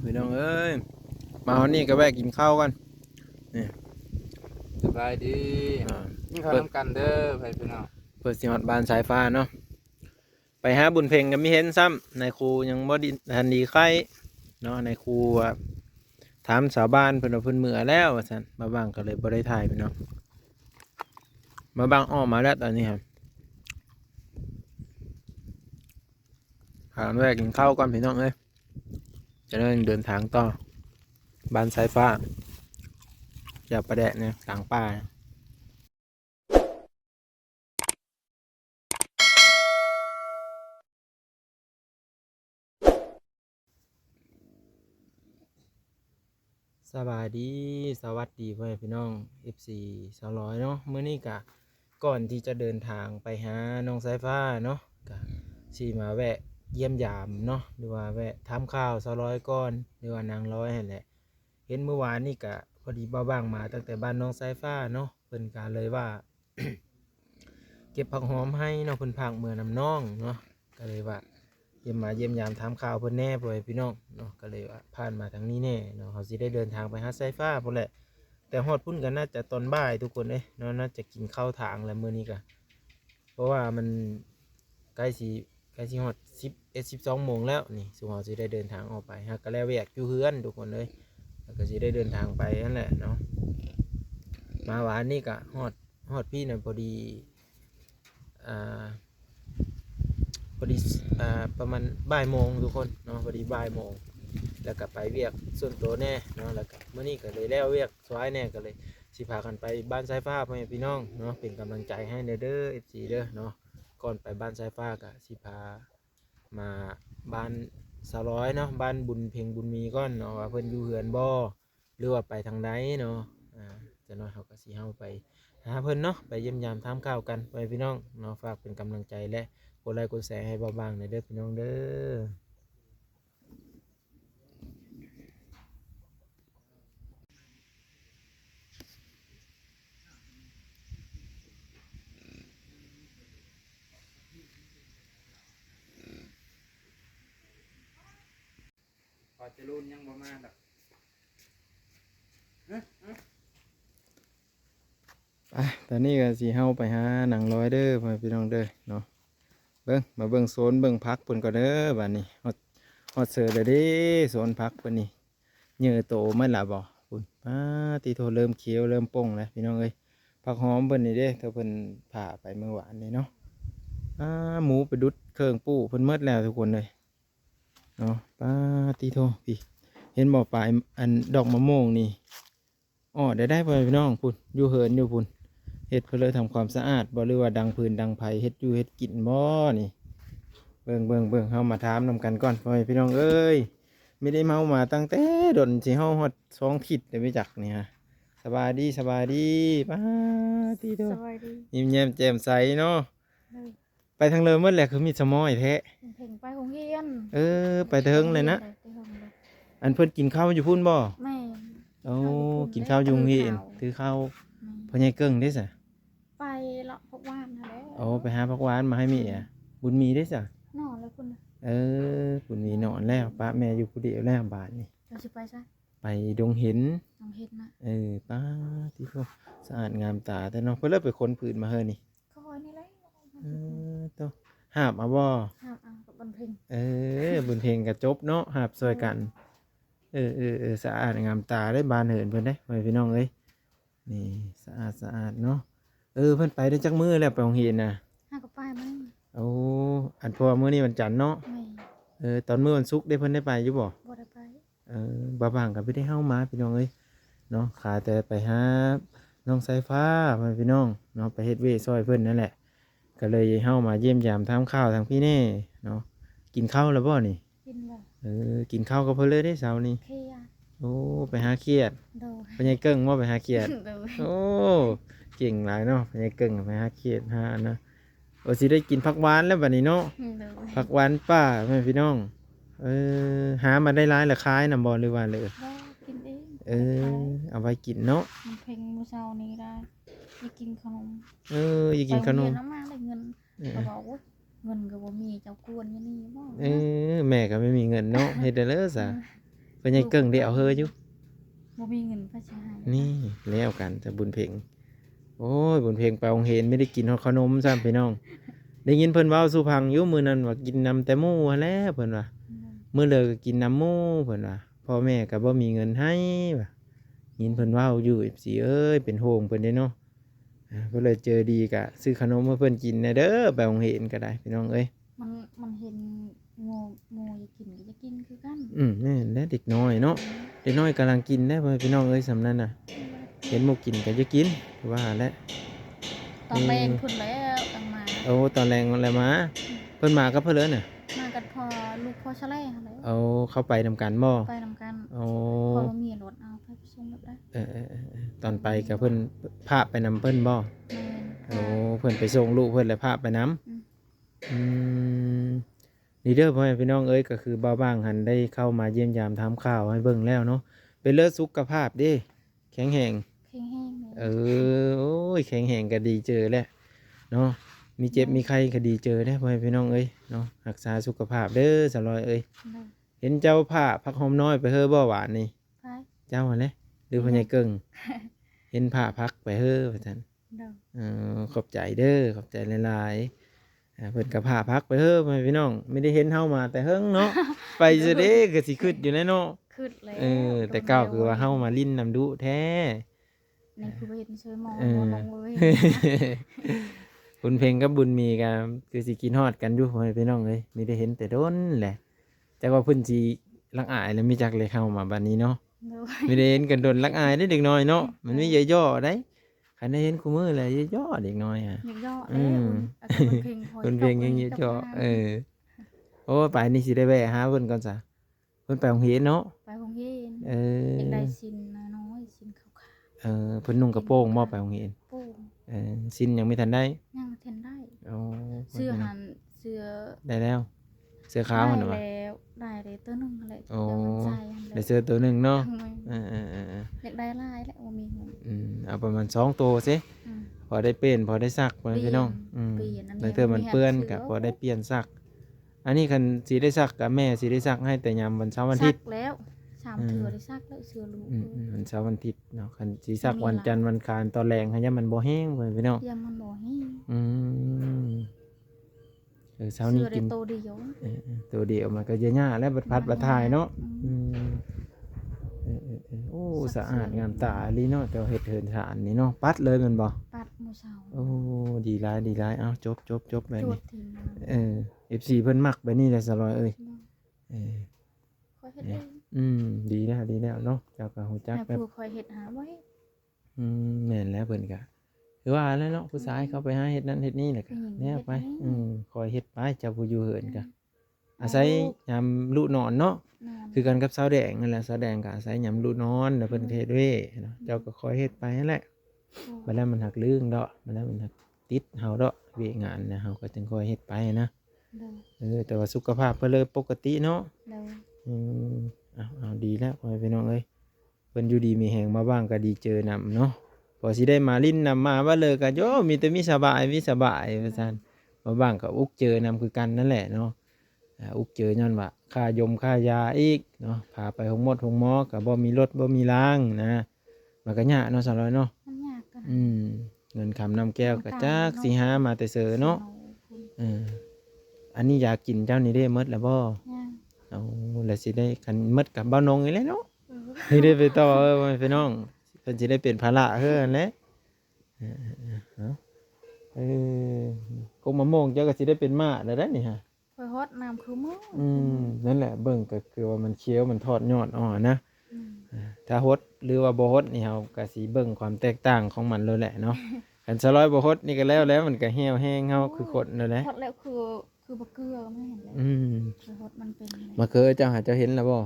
พี่น้องเอ้ยมาวันนี้ก็แวะกินข้าวกันนี่สบายดีอ่ายิ่งเขาทำกันเด้อพี่น้องเปิดสิฮอดบานสายฟ้าเนาะไปหาบุญเพ็งก็ไม่เห็นซ้ำนายครูยังบ่ดีทันดีใครเนาะนายครูว่าถามสาวบ้านเพิ่นว่าเพิ่นมื้อแล้วว่าซั่นมาบ้างก็เลยบ่ได้ถ่ายพี่น้องมาบ้างอ้อมมาแล้วตอนนี้ครับหาแวะกินข้าวก่อนพี่น้องเอ้ยจะได้เดินทางต่อบานสายฟ้าอย่าประแดะเนี่ยกลางป่าสบายดีสวัสดีพ่อแม่พี่น้อง FC สาวร้อยเนาะมื้อนี้กะก่อนที่จะเดินทางไปหาน้องสายฟ้าเนาะกะสิมาแวะเยี่ยมยามเนาะหรือว่าแวะทำข้าวสาวร้อยก่อนหรือว่านางร้อยนั่นแหละเห็นเมื่อวานนี่กะพอดีบ้าบ้างมาตั้งแต่บ้านน้องสายฟ้าเนาะเพิ่นกะเลยว่า เก็บผักหอมให้เนาะเพิ่นพักเมื่อนำน้องเนาะก็เลยว่าเยี่ยมยามถามข่าวเพิ่นแน่พ่อแม่พี่น้องเนาะก็เลยว่าผ่านมาทางนี้แน่เนาะเขาสิได้เดินทางไปหาสายฟ้าพุ่นแหละแต่ฮอดพุ่นกันน่าจะตอนบ่ายทุกคนเนาะน่าจะกินข้าวทางแล้วมื้อนี้ก็เพราะว่ามันใกล้สิฮอด11 12 โมงแล้วนี่สุเขาสิได้เดินทางออกไปฮะก็แล้วแวกอยู่เฮือนทุกคนเลยแล้วก็สิได้เดินทางไปนั่นแหละเนาะมาหวานนี่ก็ฮอดพี่น่ะพอดี อ่าพอดีประมาณบ่ายโมงทุกคนเนาะพอดีบ่ายโมงแล้วก็ไปเวียกส่วนตัวแน่เนาะแล้วก็เมื่อนี้ก็เลยแล้วเวียกสวายแน่ก็เลยสิพากันไปบ้านสายฟ้าพ่อแม่พี่น้องเนาะเป็นกำลังใจให้เด้อFCเด้อเนาะก่อนไปบ้านสายฟ้าก็สิพามาบ้านสาวร้อยเนาะบ้านบุญเพ็งบุญมีก่อนเนาะว่าเพิ่นอยู่เฮือนบ่หรือว่าไปทางใดเนาะจะน้อยเขาก็สิเฮาไปหาเพิ่นเนาะไปเยี่ยมยามถามข่าวกันไปพี่น้องเนาะฝากเป็นกำลังใจและกดไลค์กดแชร์ให้เบาบางหน่อยเด้อพี่น้องเด้อพอจะรุ่นยังประมาณแบบไปตอนนี้ก็สิเฮาไปหาหนังร้อยเด้อพ่อแม่พี่น้องเด้อเนาะมาเบิ่งโซนเบิ่งพักเพิ่นก่อนเด้อบัดนี้ฮอดเสิร์ฟเลยเด้โซนพักเพิ่นนี่เหยื่อโตมันล่ะบ่พุ่นตีโทเริ่มเขียวเริ่มป่งแล้วพี่น้องเอ้ยผักหอมเพิ่นนี่เด้เธอเพิ่นผ่าไปเมื่อวานนี่เนาะหมูไปดุดเครื่องปูเพิ่นหมดแล้วทุกคนเลยเนาะตีโทพี่เห็นบ่ปลายอันดอกมะม่วงนี่อ้อได้ไปพี่น้องพุ่นอยู่เหินอยู่พุ่นเฮ็ดเพื่อเลยทำความสะอาดบ่หรือว่าดังพื้นดังไผเฮ็ดอยู่เฮ็ดกินบ่นี่เบิ่งเฮามาถามนำกันก่อนพ่อแม่พี่น้องเอ้ยไม่ได้เมามาตั้งแต่ดนสิเฮาฮอด2 ทิศได้ไปจักนี่ฮะสบายดีป้าตีโตสบายดียิ้มแย้มแจ่มใสเนาะเลย ไปทางเริ่มเมื่อแหละคือมีสมอยแท้เพ่งไปโรงเรียนไปเทิงเลยนะไปโรงเรียน อันเพิ่นกินข้าวอยู่พุ่นบ่แม่โอ้กินข้าวอยุงเห็นถือข้าวพ่อใหญ่เกิ้งได้ซะไปเลาะพวกว่านนะแล้วโอ้ไปหาผักหวานมาให้มีอ่ะบุญมีได้ซะนอนแล้วคุณน่ะบุญมีนอนแล้วป้าแม่อยู่ผู้เดียวแล้วบาดนี่เราจะไปซะไปดงเห็นน้องเฮ็ดนะป้าที่เขาสะอาดงามตาแต่เนาะเพิ่นเลิกไปค้นผืนมาเฮ้อนี่ก็คอยนี่แหละต้องหาบเอาบ่ห้ามกับบันเพ็งบุญเพลงกระจบเนาะหาบซอยกันสะอาดงามตาได้บานเหินเพิ่นได้ไว้พี่น้องเอ้ยนี่สะอาดเนาะเพิ่นไปได้จักมื้อแล้วไปโรงเรียนน่ะห้ากับป้ายมันโอ้อันเพราะว่ามื้อนี้วันจันทร์เนาะแม่ ตอนมื้อวันศุกร์ได้เพิ่นได้ไปอยู่บ่บ่ได้ไปบ่บางก็บ่ได้เฮามาพี่น้องเอ้ยเนาะขาแต่ไปหาน้องสายฟ้าพี่น้องเนาะไปเฮ็ดเวทซอยเพิ่นนั่นแหละก็เลยเฮามาเยี่ยมยามทำข้าวทางพี่แน่เนาะกินข้าวแล้วบ่นี่กินแล้วกินข้าวกับเพิ่นเลยได้เช้านี้เคลียร์โอ้ไปหาเครียดโดไปยายเกิ้งว่าไปหาเครียด โดโอ้เก่งหลายเนาะไปยายเกิ้งไปหาเครียดหานะโอ้สิได้กินผักหวานแล้วบัดนี้เนาะผักหวานป้าแม่พี่น้องหามาได้หลายละคายนำบ่หรือว่าเลยกินเองเอาไว้กินเนาะมันเพ่งมื้อเช้านี้ได้ไปกินขนมอยากกินขนมน้ำมาได้เงินเขาบอกว่าเงินก็บ่มีเจ้ากวนอย่างนี้บ่แม่ก็ไม่มีเงินเนาะเฮ็ดได้เลยซะ พิ่นใหญ่เกิ่งได้เอาเฮออยู่ บ่มีเงินพระชาย นี่แล้วกันจะบุญเพ็งโอ้ยบุญเพ็งไปโรงเรียนไม่ได้กินฮอดขนมซ้ำพี่น้องได้ยินเพิ่นเว้าสู่พังอยู่มื้อนั้นว่ากินนำแต่หมู่หั้นแหล้วเพิ่นว่ามื้อเลิกก็กินน้ำหมู่เพิ่นว่าพ่อแม่ก็บ่มีเงินให้ว่ายินเพิ่นเว้าอยู่ FC เอ้ยเป็นโฮงเพิ่นเด้เนาะก็เลยเจอดีก็ซื้อขนมมาเพิ่นกินแหน่เด้อไปโรงเรียนก็ได้พี่น้องเอ้ย มันเห็นงูอยากกินก็จะกินคือกัน แม่นแหละเด็กน้อยเนาะเด็กน้อยกำลังกินได้พ่อแม่พี่น้องเอ้ยสำนั้นน่ะเห็นหมู่กินก็จะกินว่าแล้ว ตอนแรงพุ่นแล้วตั้งมา โอ้ตอนแรงอะไรมาเพิ่นมากับเพิ่นเลยน่ะ มากันพอลูกพ่อชะแล่หั่นแหละ เอาเข้าไปนำกันบ่ ไปนำกัน โอ้ พอบ่มีรถเอาไปส่งรถได้ ตอนไปกับเพิ่นพาไปนำเพิ่นบ่ แม่น โอ้เพิ่นไปส่งลูกเพิ่นแล้วพาไปนำนี่เด้อพ่อแม่พี่น้องเอ้ยก็คือบ่าวบ้างหันได้เข้ามาเยี่ยมยามถามข่าวให้เบิ่งแล้วเนาะเป็นเลิศสุขภาพเด้แข็งแรง แห้งๆ โอ้ยแข็งแรงก็ดีเจอแล้วเนาะมีเจ็บมีไข้ก็ดีเจอได้อพ่อแม่พี่น้องเอ้ยเนาะรักษาสุขภาพเด้อสะลอยเอ้ย เลย เห็นเจ้าผ้าพักหอมน้อยไปเฮ้อบ่หวานนี่ ไป เจ้าหั่นแหละหรือพ่อใหญ่เกิ่ง เห็นผ้าพักไปเฮ้อว่าซั่น เด้อ ขอบใจเด้อขอบใจหลายๆเพิ่นก็ผ้าพักไปเฮ้อพ่อแม่พี่น้องไม่ได้เห็นเฮามาแต่เฮิงเนาะ ไปซะเด้ก็สิคิดอยู่แน่เนาะ ขึ้นแล้ว แต่เก้าคือว่าเฮามาลิ้นนำดุแท้ นี่คือบ่เห็นช่วยมอง เออ บ่ลงเลย บุญเพ็งกับบุญมีกันคือสิกินฮอดกันอยู่พ่อแม่พี่น้องเอ้ยไม่ได้เห็นแต่โดนแหละจักว่าเพิ่นสิลักอายแล้วมีจักเลยเข้ามาบัดนี้เนาะ เด้อ ไม่ได้เห็นกันโดนลักอายได้เด็กน้อยเนาะมันไม่ย่อๆได้คันได้เห็นคู่มือเลยย่อๆเด็กน้อยอ่ะ ยังย่อ อื เด้ ม อาจจะเป็นเพลงพอ เพิ่นเพลงยังย่อโอ้ไปนี่สิได้แวะหาเพิ่นก่อนซะเพิ่นไปโรงเรียนเนาะ ไปโรงเรียน เออ อยากได้สินน้อยๆสินขาว เพิ่นนุ่งกระโปรงบ่ไปโรงเรียน ๆโป้ง สิ้นยังไม่ทันได้ ยังเทนได้ โอ้ เสื้อหันเสื้อ ได้แล้ว เสื้อขาวหั่น ได้ น่ะบ่ แล้วได้เลยตัวหนึงนั่นแหละ โอ้ เดี๋ยวมันใส่หั่นแห ได้ ละ เสื้อตัวหนึงเนาะ ทำไม เออ อยากได้ลายแล้วบ่มีเงิน เอาประมาณ2ตัวสิ อืม พอได้เปลี่ยนพอได้ซักไปพี่น้อง เปลี่ยนอันนี้ บางเทื่อมันเปื้อน ไม่ให้ กับ เสื้อ พอได้เปลี่ยนซัก อันนี้คันสีได้ซักกับแม่สีได้ซักให้แต่ยามวันเสาร์วันอาทิตย์ ซักแล้วสามเถื่อได้ซักแล้วเสื้อลูก วันเสาร์วันอาทิตย์เนาะคันสีซักวันจันทร์วันคารตอนแรงให้ยามมันบ่แห้งเพิ่นพี่น้อง เตรียมมันบ่ให้ อืมเช้านี้ เสื้อได้ กิน โตเดียว ตัวเดียวมันก็จะยากและบัดพัดบัดทายเนาะ อืม โอ้สะอาดงามตาลีเนาะแต่ว่าเฮ็ดเหินสะอาดนี่เนาะปัดเลยแมันบ่ ปัดมื้อเช้า โอ้ดีหลายเอ้าจบแบบ จว นี้ ดทิ้ง FC เพิ่นมักแบบนี้แหละสลอยเอ้ยเออ ค่อยเฮ็ดเอง ดีแล้วเนาะเจ้าก็ฮู้จัก ให้ แบบ ผู้ค่อยเฮ็ดหาไว้ แม่นแล้วเพิ่นก็คือว่าแล้วเนาะผู้ชายเขาไปหาเฮ็ดนั่นเฮ็ดนี่แหละก็แนวไปคอยเฮ็ดไปเจ้าผู้อยู่เหินก็อาศัยยามลูกนอนเนาะ นอน คือกันกับสาวแดงนั่นแหละสาวแดงก็อาศัยยามลูกนอนแล้วเพิ่นก็เฮ็ดเว้เนาะเจ้าก็คอยเฮ็ดไปนั่นแหละบัดแล้วมันหักลืงดอกบัดแล้วมันหักติดเฮาดอกเวยงานนะเฮาก็จึงคอยเฮ็ดไปนะ เด้อ แต่ว่าสุขภาพเพิ่นเลยปกติเนาะ เด้อ เอาดีแล้วพ่อพี่น้องเอ้ยเพิ่นอยู่ดีมีแหงมาบ้างก็ดีเจอนำเนาะพอสิได้มาลิ้นนำมาว่าเลยก็โยมีแต่มีสบายว่าซั่นมาบ้างก็อุกเจอนำคือกันนั่นแหละเนาะอุกเจอย้อนว่าค่ายมค่ายาอีกเนาะพาไปห้องหมอก็บ่มีรถบ่มีรางนะมันก็ยากเนาะสาวน้อยเนาะ มันยากกัน เงินคำนำแก้วก็จักสิหามาแต่เสอเนาะอันนี้อยากกินเจ้านี่ได้หมดแล้วบ่ ยาก เอาแล้วสิได้คันหมดกับเบ้านงอีกแล้วเนาะ นี่ได้ไปต่อพี่น้องเพิ่นสิได้เป็นภาระเฮือนแหละกงมะม่วงเจ้าก็สิได้เป็นม้าแล้วได้นี่ฮะ ค่อยฮอดน้ำคือมื้อ นั่นแหละเบิ่งก็คือว่ามันเคี้ยวมันทอดยอดอ่อนนะ อืม ถ้าฮดหรือว่าบ่ฮดนี่เฮาก็สิเบิ่งความแตกต่างของมันเลยแหละเนาะคันสลอยบ่ฮดนี่ก็แล้วมันก็เหี่ยวแห้งเฮาคือคนนั่นแหละ ฮอดแล้วคือบ่เกลือไม่เห็นเลย คือฮอดมันเป็นอะไร มาเคยเจ้าหาเจ้าเห็นแล้วบ่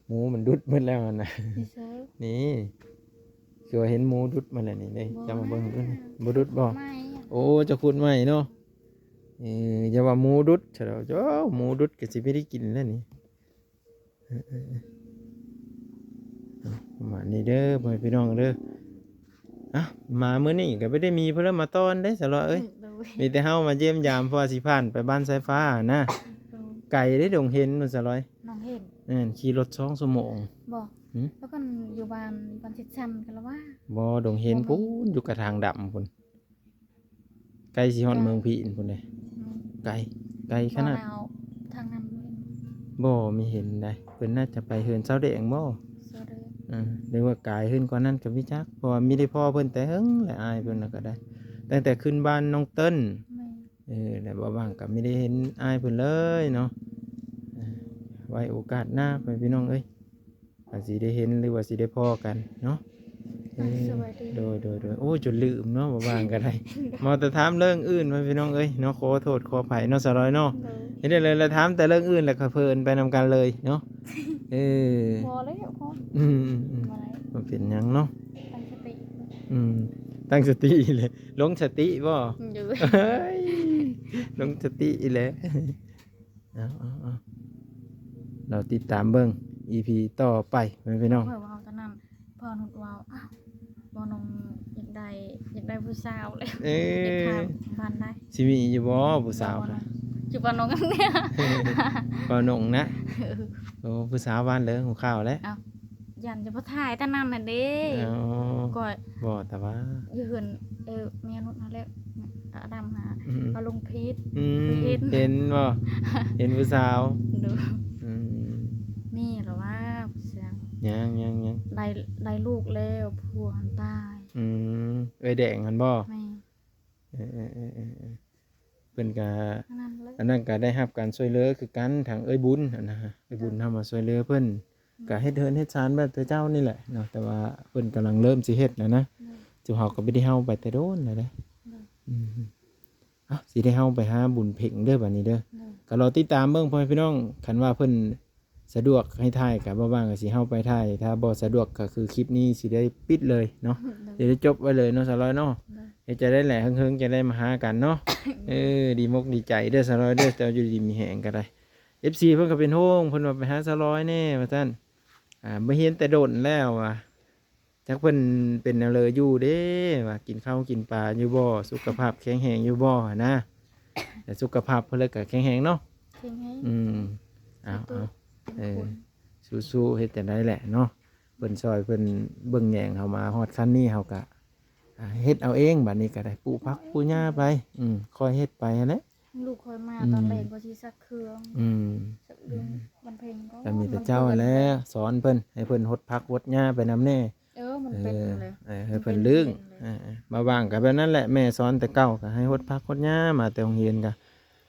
หมูมันดุดหมดแล้วน่ะ พี่เซิร์ฟ นี่คือว่าเห็นหมูดุดมาแล้วนี่เด้จะมาเบิ่งดูนี่บ่ดุดบ่ ไม่อะ โอ้จะพูดใหม่เนาะอย่าว่าหมูดุดเฉลยจ้าหมูดุดก็สิไม่ได้กินแล้วนี่ประมาณนี้เด้อพ่อแม่พี่น้องเด้ออ่ะมามื้อนี้ก็ไม่ได้มีเพิ่นมาต้อนได้สะเลาะเอ้ย โดย มีแต่เฮามาเยี่ยมยามเพราะว่าสิผ่านไปบ้านสายฟ้านะ โดย ไก่ได้ดงเห็นมันสะลอย น้องเห็น ขี่รถ2ชั่วโมง บอก หืม แล้วก็อยู่บ้านเช็ดซ้ำกันแล้วว่า บ่ดงเห็นพูนอยู่กระทางดำพุ่นไกลสิฮอดเมืองพีนพุ่นเด้ไกลไกลขนาด บ่แล้วทางนั้นเลย บ่มีเห็นได้เพิ่นน่าจะไปเฮือนเสาแดงบ่ โซเดอร์ หรือว่ากายขึ้นกว่านั้นก็บ่จักเพราะว่ามีได้พ่อเพิ่นแต่หึงและอายเพิ่นน่ะก็ได้ตั้งแต่ขึ้นบ้านน้องเติ้น ไม่ แล้วบ่ว่างก็ไม่ได้เห็นอายเพิ่นเลยเนาะไว้โอกาสหน้าไปพี่น้องเอ้ยอาจสิได้เห็นหรือว่าสิได้พ้อกันเนาะ สวัสดี โดยโอ้ยจนลืมเนาะบ่ว่างก็ได้ มาแต่ถามเรื่องอื่นมาพี่น้องเอ้ยเนาะขอโทษขออภัยเนาะสะร้อยเนาะ เลย เฮ็ดได้เลยแล้วถามแต่เรื่องอื่นแล้วก็เพลินไปนำกันเลยเนาะเออ พอแล้วพอ อืม มาแล้ว มันเป็นหยังเนาะ ตั้งสติ อืมตั้งสติเลยลงสติบ่ อยู่ เฮ้ยลงสติเลยเอาเราติดตามเบิ่ง EP ต่อไปพี่น้อง เผื่อว่าตอนนั้นพอหนุดว่าวอ้าวบอนงอยากได้ผู้สาวเลย เอ้ อยาก ย พาบ้านได้ สิมีอยู่บ่ผู้สาว จุบานงกันเนี่ย บ่หนงนะโอ้ผู้สาวบ้านเลยหูข้าวแล้ว ยันจะพอถ่ายตอนนั้นน่ะเด้ อ๋อ ก็ บ่แต่ว่า ยืนเมียนุชนั่นแหละดำหา อืม เอาลงพีช อืม เห็น เห็นบ่เห็นผู้สาว ดู อืม นี่เหรอว่าเสียง ยัง ได้ลูกแล้วผัวหันตาย อืมเอ้ยแดงกันบ่ ไม่ เเพิ่นก็ อันนั้นเลย อันนั้นก็ได้รับการช่วยเหลือคือกันทางเอ้ยบุญอันนะฮะเอ้ยบุญทำมาช่วยเหลือเพิ่นก็เฮ็ดเฮือนเฮ็ดศาลแบบเจ้านี่แหละเนาะแต่ว่าเพิ่นกำลังเริ่มสิเฮ็ดนะจุเฮาก็บ่ได้เฮาไปแต่โดนแล้วเด้อืมสิได้เฮาไปหาบุญเพ็งเด้อบัดนี้เด้อก็รอติดตามเบิ่งพ่อแม่พี่น้องคันว่าเพิ่นสะดวกให้ถ่ายก็บ่ว่างก็สิเฮาไปถ่ายถ้าบ่สะดวกก็คือคลิปนี้สิได้ปิดเลยเนาะสิได้จบไว้เลยเนาะสะร้อยเนาะ เดี๋ยวจะได้แหละเฮิงๆจะได้มาหากันเนาะ ดีมกดีใจเด้อสะร้อยเด้อเจ้าอยู่ดีมีแหงก็ได้ FC เพิ่นก็เป็นโฮงเพิ่นว่าไปหาสะร้อยแน่ว่าซั่นบ่เห็นแต่โดนแล้วว่ะจักเพิ่นเป็นแนวเลยอยู่เด้ว่ากินข้าวกินปลาอยู่บ่สุขภาพแข็งแรงอยู่บ่นะแต่สุขภาพเพิ่นเลยก็แข็งแรงเนาะ เพ่งให้ เอาสู้ๆเฮ็ดจังได๋แหละเนาะเพิ่นซอยเพิ่นเบิ่งแยงเฮามาฮอดคันนี้เฮาก็เฮ็ดเอาเองบัดนี้ก็ได้ปลูกผักปลูกหญ้าไปค่อยเฮ็ดไปนั่นแหละ ลูกคอยมาตอนแรกก็สิสักเครื่องสักเรื่องมันเพลง แต่มีแต่เจ้าแหล้วสอนเพิ่นให้เพิ่นหดผักหดหญ้าไปนำแน่ มันเป็นเลย ให้เพิ่นลึงมาว่างก็แบบนั้นแหละแม่สอนแต่เก่าก็ให้หดผักหดหญ้ามาแต่โรงเรียน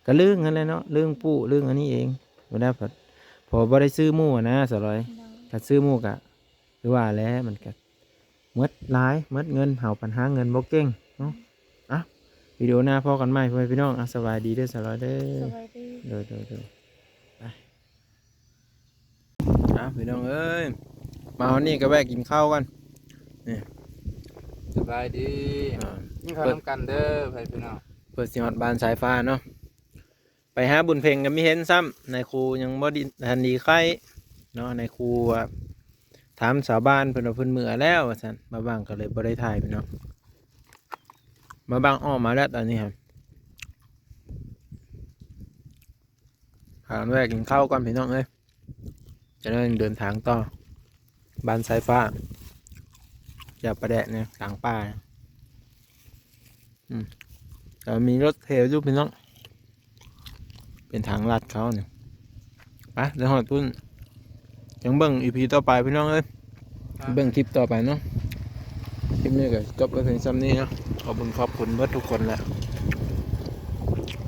ก็ลึงนั่นแหละเนาะลึงปูลึงอันนี้เองบ่ได้พอบ่ได้ซื้อหมู่นะสลอยถ้าซื้อหมู่ก็คือว่าแล้วมันก็หมดหลายหมดเงินเฮาปัญหาเงินบ่เก่งเนาะวิดีโอหน้าพอกันใหม่พ่อแม่พี่น้องสบายดีเด้อสลอยเด้อ สบายดี โดยไปพี่น้องเอ้ยมาวันนี้ก็แวะกินข้าวกัน สบายดียิ่งเขาทำกันเด้อพี่น้อง เปิดสิฮอดบานสายฟ้าเนาะไปหาบุญเพ่งก็ไม่เห็นซ้ำนายครูยังบ่ดีทันดีใครเนาะนายครูถามสาวบ้านเพิ่นว่าเพิ่นมื้อแล้วว่าซั่นมาบางก็เลยบ่ได้ถ่ายพี่น้องมาบางอ้อมมาแล้วตอนนี้ครับพากันแวะกินข้าวก่อนพี่น้องเอ้ยจะได้เดินทางต่อบานสายฟ้าอย่าประแดะเนี่ยกลางป่าแต่มีรถเทลอยู่พี่น้องเป็นทางลัดเขาเนี่ยไปเดี๋ยวหอดพุ่นยังเบิ่งอีพีต่อไปพี่น้องเอ้ยเบิ่งคลิปต่อไปเนาะคลิปนี้ก็จบแล้วเพียงซ้ำนี้เนาะขอบคุณเบิดทุกคนแหละไป